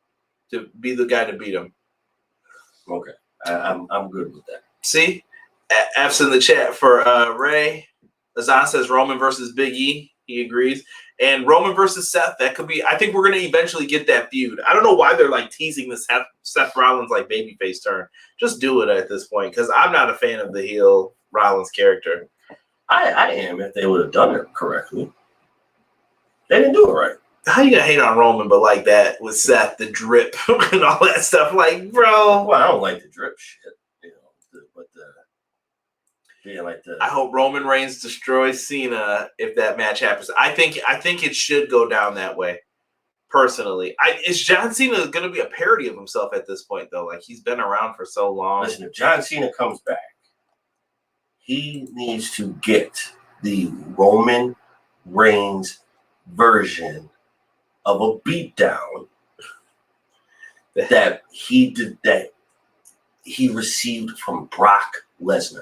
Speaker 1: to be the guy to beat him.
Speaker 2: Okay. I'm good with that.
Speaker 1: See? F's in the chat for Ray. Azan says Roman versus Big E. He agrees. And Roman versus Seth, that could be, I think we're going to eventually get that feud. I don't know why they're like teasing the Seth Rollins like babyface turn. Just do it at this point, because I'm not a fan of the heel Rollins character.
Speaker 2: I am if they would have done it correctly. They didn't do it right.
Speaker 1: How you gonna hate on Roman, but like that with Seth, the drip and all that stuff? Like, bro.
Speaker 2: Well, I don't like the drip shit,
Speaker 1: I hope Roman Reigns destroys Cena if that match happens. I think it should go down that way. Personally, is John Cena going to be a parody of himself at this point though? Like he's been around for so long.
Speaker 2: Listen, if John Cena comes back, he needs to get the Roman Reigns version of a beatdown that he received from Brock Lesnar.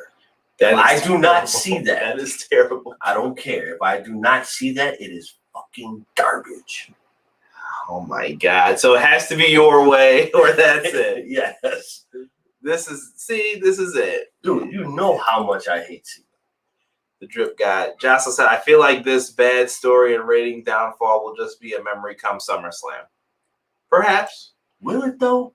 Speaker 2: I do not see that.
Speaker 1: That is terrible.
Speaker 2: I don't care. If I do not see that, it is fucking garbage.
Speaker 1: Oh my God. So it has to be your way or that's it.
Speaker 2: Yes.
Speaker 1: This is it.
Speaker 2: Dude, you know how much I hate Cena.
Speaker 1: The drip guy. Jocelyn said, I feel like this bad story and rating downfall will just be a memory come SummerSlam. Perhaps.
Speaker 2: Will it though?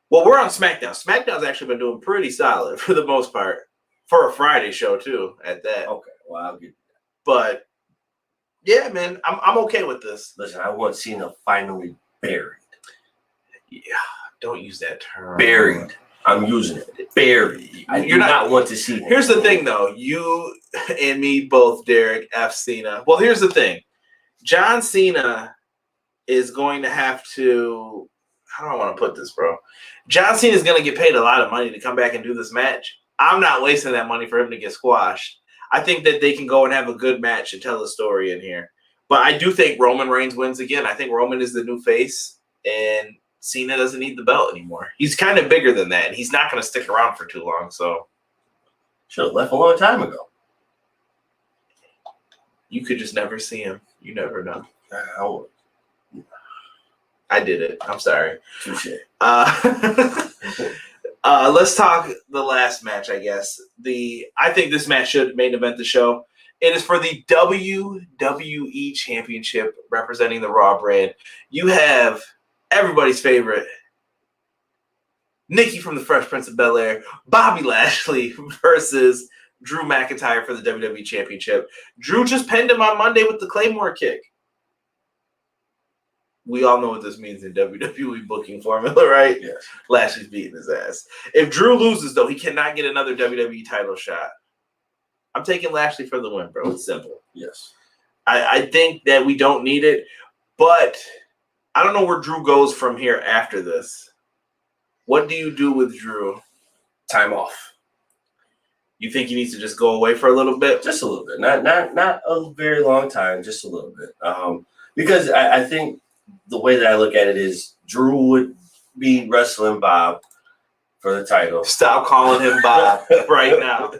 Speaker 1: Well, we're on SmackDown. SmackDown's actually been doing pretty solid for the most part. For a Friday show, too, at that.
Speaker 2: Okay, well, I'll get that.
Speaker 1: But, yeah, man, I'm okay with this.
Speaker 2: Listen, I want Cena finally buried.
Speaker 1: Yeah, don't use that term.
Speaker 2: Buried. I'm using it. Buried. I do not want to see him.
Speaker 1: Here's the thing, though. You and me both, Derek, F. Cena. Well, here's the thing. John Cena is going to have to... How do I want to put this, bro? John Cena is going to get paid a lot of money to come back and do this match. I'm not wasting that money for him to get squashed. I think that they can go and have a good match and tell the story in here. But I do think Roman Reigns wins again. I think Roman is the new face, and Cena doesn't need the belt anymore. He's kind of bigger than that, and he's not going to stick around for too long. So
Speaker 2: should have left a long time ago.
Speaker 1: You could just never see him. You never know.
Speaker 2: I
Speaker 1: did it. I'm sorry.
Speaker 2: Touche.
Speaker 1: Let's talk the last match, I guess. I think this match should main event the show. It is for the WWE Championship representing the Raw brand. You have everybody's favorite, Nikki from the Fresh Prince of Bel-Air, Bobby Lashley versus Drew McIntyre for the WWE Championship. Drew just pinned him on Monday with the Claymore kick. We all know what this means in WWE booking formula, right?
Speaker 2: Yes.
Speaker 1: Lashley's beating his ass. If Drew loses, though, he cannot get another WWE title shot. I'm taking Lashley for the win, bro. It's simple.
Speaker 2: Yes.
Speaker 1: I think that we don't need it, but I don't know where Drew goes from here after this. What do you do with Drew?
Speaker 2: Time off.
Speaker 1: You think he needs to just go away for a little bit?
Speaker 2: Just a little bit. Not a very long time, just a little bit. Because I think the way that I look at it is Drew would be wrestling Bob for the title.
Speaker 1: Stop calling him Bob right now.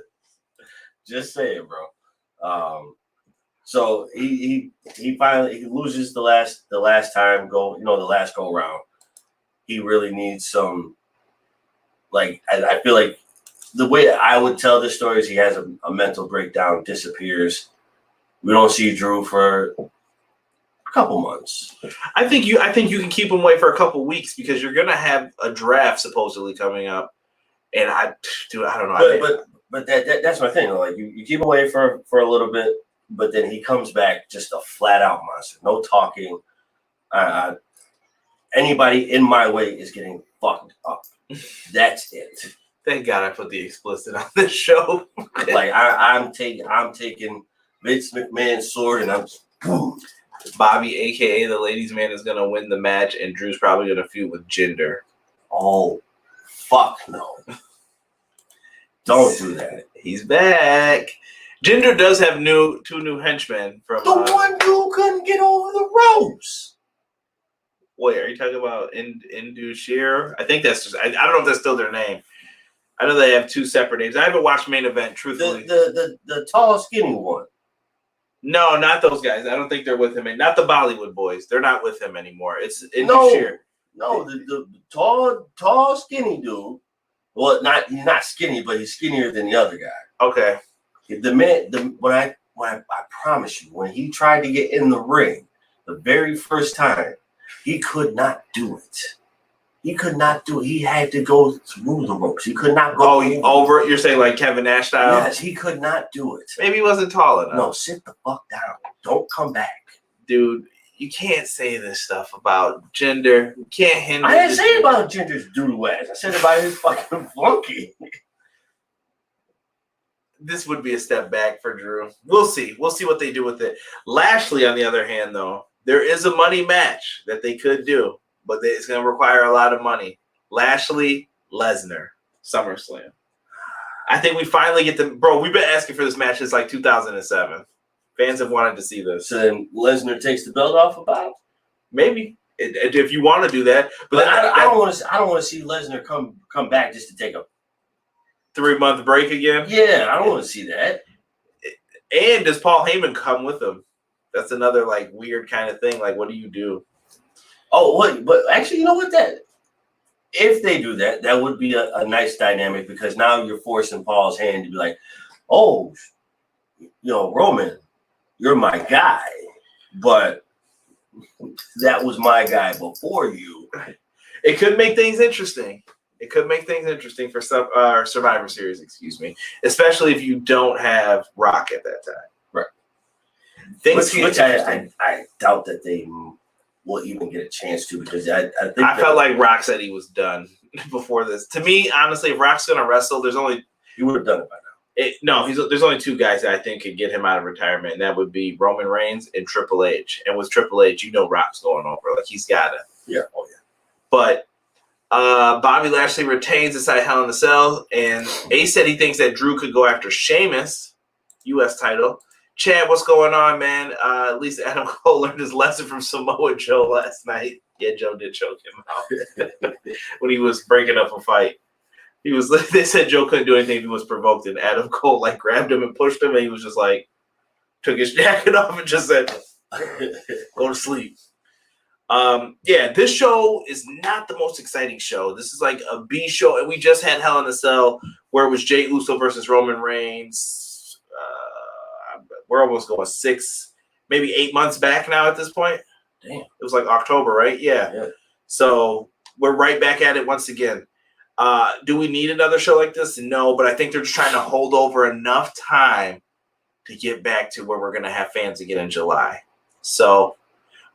Speaker 2: Just saying, bro. So he finally loses the last time the last go round. He really needs some, like, I feel like the way I would tell this story is he has a mental breakdown, disappears. We don't see Drew for a couple months. I think
Speaker 1: you can keep him away for a couple weeks because you're gonna have a draft supposedly coming up, and I don't know.
Speaker 2: But that's my thing. Like you keep him away for a little bit, but then he comes back just a flat out monster. No talking. Anybody in my way is getting fucked up. That's it.
Speaker 1: Thank God I put the explicit on this show.
Speaker 2: Like I'm taking Vince McMahon's sword and I'm boom.
Speaker 1: Bobby, aka the ladies' man, is gonna win the match, and Drew's probably gonna feud with Jinder.
Speaker 2: Oh, fuck no! Don't do that.
Speaker 1: He's back. Jinder does have two new henchmen from
Speaker 2: the one dude couldn't get over the ropes.
Speaker 1: Wait, are you talking about Indu Shear? I think that's just. I don't know if that's still their name. I know they have two separate names. I haven't watched Main Event, truthfully.
Speaker 2: The tall, skinny one.
Speaker 1: No, not those guys. I don't think they're with him. Not the Bollywood boys. They're not with him anymore. It's Indu Shear.
Speaker 2: No, the tall, skinny dude. Well, he's not skinny, but he's skinnier than the other guy.
Speaker 1: Okay.
Speaker 2: The man, when I promise you, when he tried to get in the ring the very first time, he could not do it. He could not do it. He had to go through the ropes. He could not go
Speaker 1: over it. You're saying like Kevin Nash style?
Speaker 2: Yes, he could not do it.
Speaker 1: Maybe he wasn't tall enough.
Speaker 2: No, sit the fuck down. Don't come back.
Speaker 1: Dude, you can't say this stuff about Jinder. You can't hinder.
Speaker 2: I didn't say about Jinder's doodle ass. I said about his fucking flunky.
Speaker 1: This would be a step back for Drew. We'll see. We'll see what they do with it. Lashley, on the other hand, though, there is a money match that they could do, but it's going to require a lot of money. Lashley, Lesnar, SummerSlam. I think we finally get the... Bro, we've been asking for this match since like 2007. Fans have wanted to see this.
Speaker 2: So then Lesnar takes the belt off of Bob?
Speaker 1: Maybe. If you want to do that.
Speaker 2: But I don't want to see Lesnar come back just to take a
Speaker 1: 3-month break again.
Speaker 2: Yeah, I don't want to see that.
Speaker 1: And does Paul Heyman come with him? That's another like weird kind of thing. Like, what do you do?
Speaker 2: Oh, wait, but actually, you know what? If they do that, that would be a nice dynamic because now you're forcing Paul's hand to be like, oh, Roman, you're my guy, but that was my guy before you.
Speaker 1: It could make things interesting. It could make things interesting for Survivor Series, especially if you don't have Rock at that time.
Speaker 2: Right.
Speaker 1: Which
Speaker 2: I doubt that they will even get a chance to, because I think
Speaker 1: I felt like Rock said he was done before this. To me, honestly, if Rock's going to wrestle,
Speaker 2: he would have done it by now.
Speaker 1: There's only two guys that I think could get him out of retirement, and that would be Roman Reigns and Triple H. And with Triple H, Rock's going over. Like, he's got to.
Speaker 2: Yeah. Oh, yeah.
Speaker 1: But Bobby Lashley retains inside Hell in a Cell, and Ace said he thinks that Drew could go after Sheamus, U.S. title. Chad, what's going on, man? At least Adam Cole learned his lesson from Samoa Joe last night. Yeah, Joe did choke him out when he was breaking up a fight. They said Joe couldn't do anything if he was provoked, and Adam Cole grabbed him and pushed him, and he was just took his jacket off and just said, "Go to sleep." This show is not the most exciting show. This is like a B show, and we just had Hell in a Cell where it was Jey Uso versus Roman Reigns. We're almost going 6, maybe 8 months back now at this point.
Speaker 2: Damn.
Speaker 1: It was October, right? Yeah. So we're right back at it once again. Do we need another show like this? No, but I think they're just trying to hold over enough time to get back to where we're going to have fans again in July. So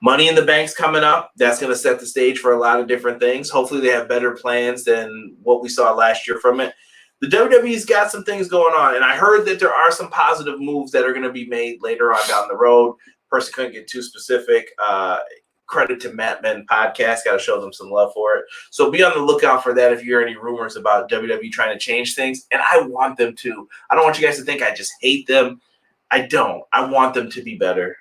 Speaker 1: Money in the Bank's coming up. That's going to set the stage for a lot of different things. Hopefully they have better plans than what we saw last year from it. The WWE's got some things going on, and I heard that there are some positive moves that are going to be made later on down the road. Person couldn't get too specific. Credit to Matt Men Podcast. Got to show them some love for it. So be on the lookout for that if you hear any rumors about WWE trying to change things. And I want them to. I don't want you guys to think I just hate them. I don't. I want them to be better.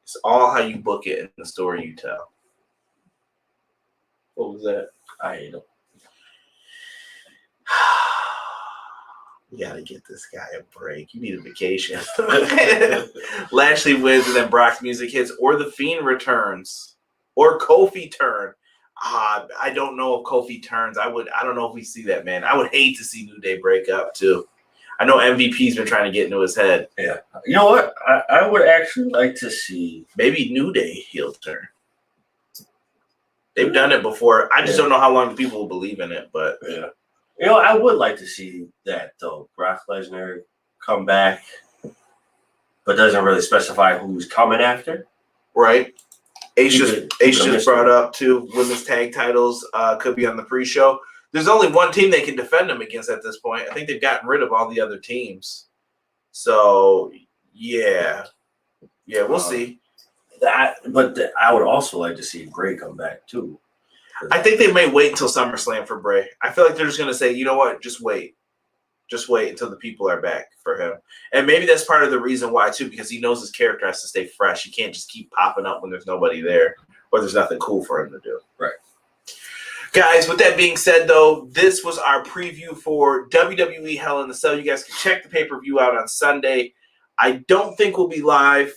Speaker 1: It's all how you book it and the story you tell. What was that?
Speaker 2: I hate them.
Speaker 1: We got to get this guy a break. You need a vacation. Lashley wins, and then Brock's music hits, or The Fiend returns, or Kofi turn. I don't know if Kofi turns. I don't know if we see that, man. I would hate to see New Day break up too. I know MVP's been trying to get into his head.
Speaker 2: Yeah. You know what? I would actually like to see
Speaker 1: maybe New Day heel turn. They've done it before. I just don't know how long people will believe in it, but
Speaker 2: yeah. I would like to see that, though. Brock Lesnar come back, but doesn't really specify who's coming after.
Speaker 1: Right. Ace just brought up two women's tag titles could be on the pre-show. There's only one team they can defend them against at this point. I think they've gotten rid of all the other teams. So, yeah. Yeah, we'll see.
Speaker 2: I would also like to see Bray come back, too.
Speaker 1: I think they may wait until SummerSlam for Bray. I feel like they're just going to say, you know what, just wait. Just wait until the people are back for him. And maybe that's part of the reason why, too, because he knows his character has to stay fresh. He can't just keep popping up when there's nobody there or there's nothing cool for him to do.
Speaker 2: Right.
Speaker 1: Guys, with that being said, though, this was our preview for WWE Hell in a Cell. You guys can check the pay-per-view out on Sunday. I don't think we'll be live.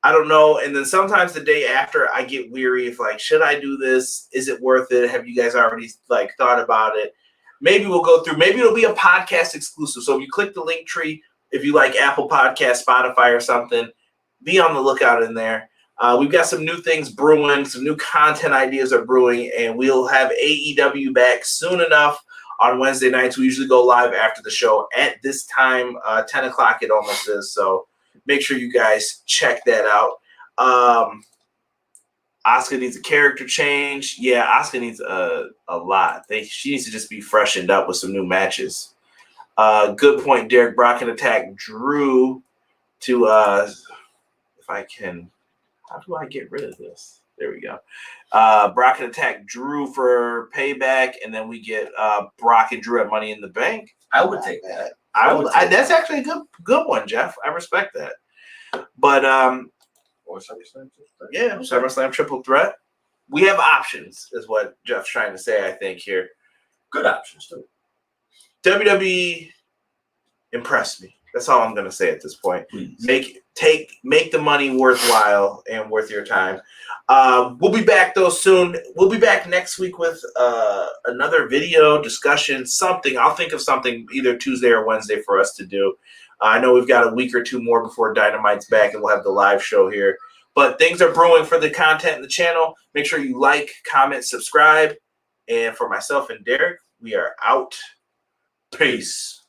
Speaker 1: I don't know. And then sometimes the day after, I get weary if, should I do this? Is it worth it? Have you guys already, thought about it? Maybe we'll go through. Maybe it'll be a podcast exclusive. So if you click the link tree, if you like Apple Podcast, Spotify, or something, be on the lookout in there. We've got some new things brewing. Some new content ideas are brewing. And we'll have AEW back soon enough on Wednesday nights. We usually go live after the show at this time, 10 o'clock it almost is. So make sure you guys check that out. Asuka needs a character change. Yeah, Asuka needs a lot. She needs to just be freshened up with some new matches. Good point, Derek. Brock can attack Drew to if I can. How do I get rid of this? There we go. Brock can attack Drew for payback, and then we get Brock and Drew at Money in the Bank.
Speaker 2: I would take that.
Speaker 1: That's actually a good one, Jeff. I respect that. But
Speaker 2: or SummerSlam.
Speaker 1: Yeah, SummerSlam triple threat. We have options, is what Jeff's trying to say, I think, here.
Speaker 2: Good options, too.
Speaker 1: WWE impressed me. That's all I'm going to say at this point.
Speaker 2: Please.
Speaker 1: Make the money worthwhile and worth your time. We'll be back, though, soon. We'll be back next week with another video, discussion, something. I'll think of something either Tuesday or Wednesday for us to do. I know we've got a week or two more before Dynamite's back, and we'll have the live show here. But things are brewing for the content in the channel. Make sure you like, comment, subscribe. And for myself and Derek, we are out. Peace.